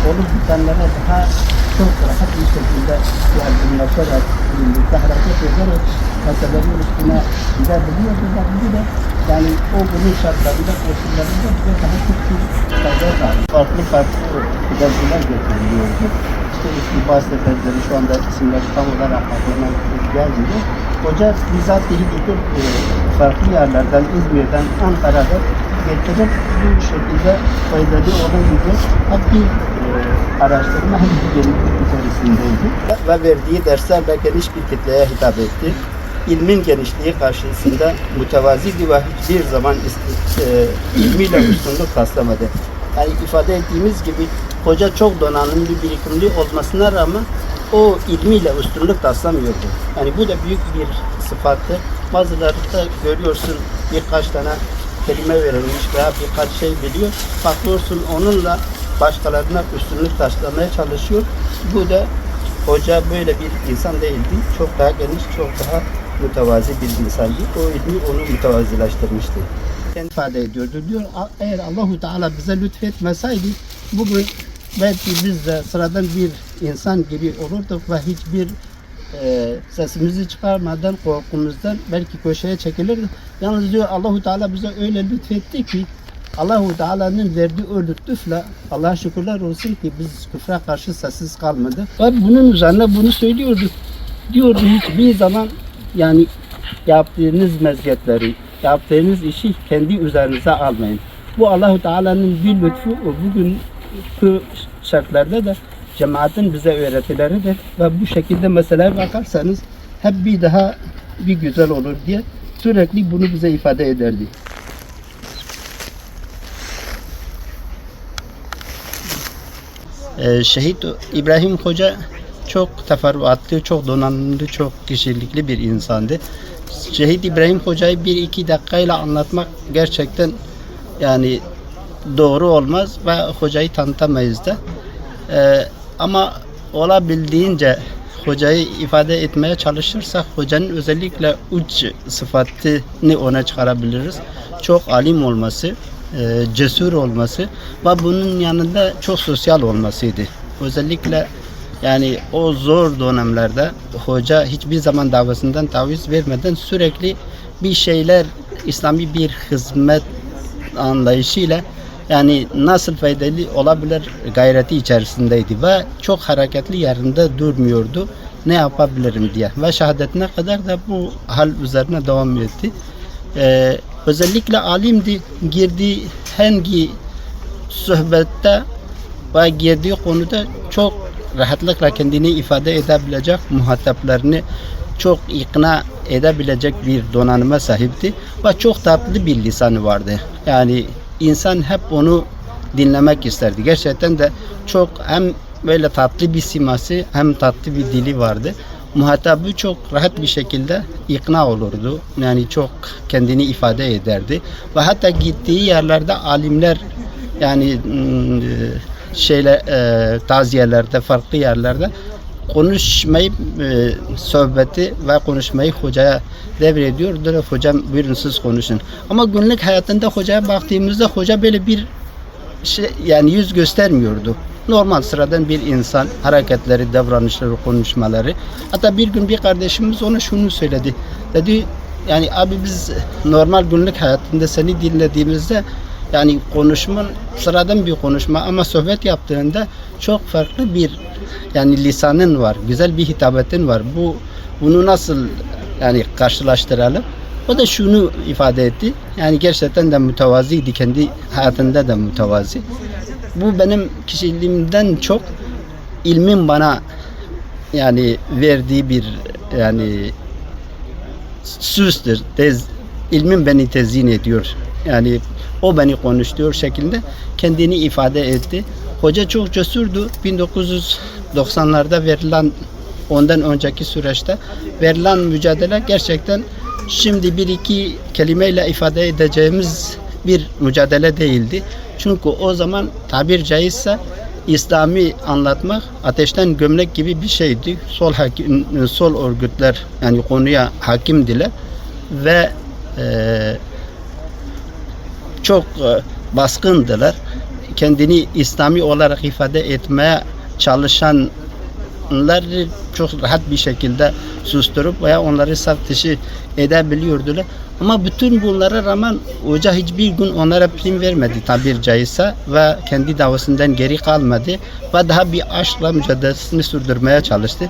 olup bitenlere daha çok rahat bir şekilde yardımlaşarak, birlikte hareket ederek meselenin üstüne gidebiliyordu. Ve bu da yani o günün şartlarında, koşullarında bize daha çok bir fayda sağlıyor. Farklı hedefler getiriliyordu. İşte İstihbar seferleri şu anda isimleri tam olarak aklıma gelmiyor. Hoca bizzat gidip farklı yerlerden, İzmir'den, Ankara'dan getirip bu şekilde faydalı olan bir araştırma hem bir yenilik içerisindeydi. Ve verdiği derslerle geniş bir kitleye hitap etti. İlmin genişliği karşısında mütevaziydi ve hiçbir zaman ilmiyle üstünlük taslamadı. Yani ifade ettiğimiz gibi hoca çok donanımlı, birikimli olmasına rağmen o ilmiyle üstünlük taslamıyordu. Yani bu da büyük bir sıfattı. Bazıları da görüyorsun birkaç tane kelime verilmiş veya birkaç şey biliyor. Bakıyorsun onunla başkalarına üstünlük taşlamaya çalışıyor. Bu da hoca böyle bir insan değildi. Çok daha geniş, çok daha mütevazi bir insandı. O ilmi onu mütevazileştirmişti. Kendi ifade ediyordu. Diyor eğer Allahu Teala bize lütfetmeseydi bugün belki biz de sıradan bir insan gibi olurduk ve hiçbir sesimizi çıkarmadan, korkumuzdan belki köşeye çekilirdik. Yalnız diyor Allahu Teala bize öyle lütfetti ki Allahu Teala'nın verdiği o lütufla Allah'a şükürler olsun ki biz küfre karşı sessiz kalmadık. Ve bunun üzerine bunu söylüyordu. Diyordu hiçbir zaman yani yaptığınız meziyetleri, yaptığınız işi kendi üzerinize almayın. Bu Allahu Teala'nın bir lütfu bugünkü şartlarda da cemaatin bize öğretileridir ve bu şekilde meseleye bakarsanız hep bir daha bir güzel olur diye sürekli bunu bize ifade ederdi. Şehit İbrahim Hoca çok teferruatlı, çok donanımlı, çok kişilikli bir insandı. Şehit İbrahim Hoca'yı bir iki dakikayla anlatmak gerçekten yani doğru olmaz ve hocayı tanıtamayız da. Ama olabildiğince hocayı ifade etmeye çalışırsak hocanın özellikle uç sıfatını ona çıkarabiliriz. Çok alim olması, cesur olması ve bunun yanında çok sosyal olmasıydı. Özellikle yani o zor dönemlerde hoca hiçbir zaman davasından taviz vermeden sürekli bir şeyler, İslami bir hizmet anlayışıyla yani nasıl faydalı olabilir gayreti içerisindeydi ve çok hareketli yerinde durmuyordu. Ne yapabilirim diye ve şehadetine kadar da bu hal üzerine devam etti. Özellikle alimdi, girdiği hangi sohbette ve girdiği konuda çok rahatlıkla kendini ifade edebilecek, muhataplarını çok ikna edebilecek bir donanıma sahipti ve çok tatlı bir lisanı vardı. Yani insan hep onu dinlemek isterdi. Gerçekten de çok hem böyle tatlı bir siması hem tatlı bir dili vardı. Muhatabı çok rahat bir şekilde ikna olurdu. Yani çok kendini ifade ederdi. Ve hatta gittiği yerlerde alimler yani taziyelerde, farklı yerlerde konuşmayı, sohbeti ve konuşmayı hocaya devrediyordu. Hocam buyurun siz konuşun. Ama günlük hayatında hocaya baktığımızda hoca böyle bir şey yani yüz göstermiyordu. Normal sıradan bir insan, hareketleri, davranışları, konuşmaları. Hatta bir gün bir kardeşimiz ona şunu söyledi. Dedi yani abi biz normal günlük hayatında seni dinlediğimizde yani konuşman sıradan bir konuşma ama sohbet yaptığında çok farklı bir yani lisanın var, güzel bir hitabetin var. Bunu nasıl yani karşılaştıralım? O da şunu ifade etti. Yani gerçekten de mütevaziydi, kendi hayatında da mütevazi. Bu benim kişiliğimden çok ilmin bana yani verdiği bir yani süstür. İlmin beni tezyin ediyor. Yani o beni konuşturuyor şekilde kendini ifade etti. Hoca çok cesurdu. 1990'larda verilen ondan önceki süreçte verilen mücadele gerçekten şimdi bir iki kelimeyle ifade edeceğimiz bir mücadele değildi. Çünkü o zaman tabir caizse İslami anlatmak ateşten gömlek gibi bir şeydi. Sol örgütler yani konuya hakimdiler ve çok baskındılar. kendini İslami olarak ifade etmeye çalışanlar çok rahat bir şekilde susturup veya onları saf dışı edebiliyordular. Ama bütün bunlara rağmen hoca hiçbir gün onlara prim vermedi tabir caizse ve kendi davasından geri kalmadı ve daha bir aşkla mücadelesini sürdürmeye çalıştı.